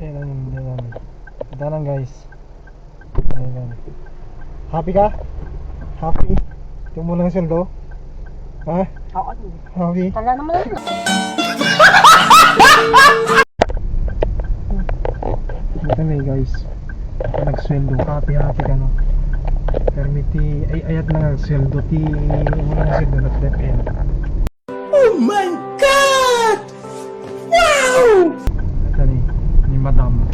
Ayan. Ito lang guys. Ayan. Happy ka? Happy? Ito mo lang sweldo? Ha? Oo. Happy? Kala naman. Ito na guys. Nagsweldo. Happy ka no? Permiti ay ayat na nagsweldo ti mo lang sweldo na TFL. Oh my God! Wow! Ito ni Madam.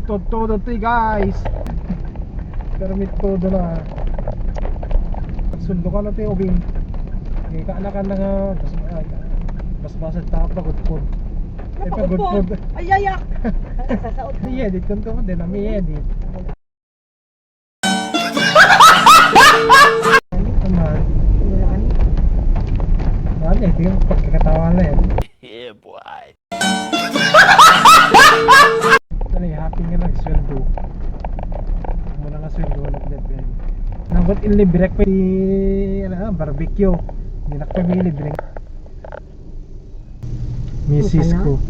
Todo to guys. Permit todo na. Sundo ka na tayo ubing. Kaanak-anak nga mas basad ta pa good food. Ay pa good food. Ay, ayak! Sasaot. I-edit ko to din na may edit. Naman. Ano ito yung pagkakatawa na yan. Yeah, boy. Ito na happy nga nagsweldo. Muna nga sweldo ulit din. Nabot ilibre ko barbecue. Hindi na kami libre. Misis ko.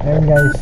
Ayan guys.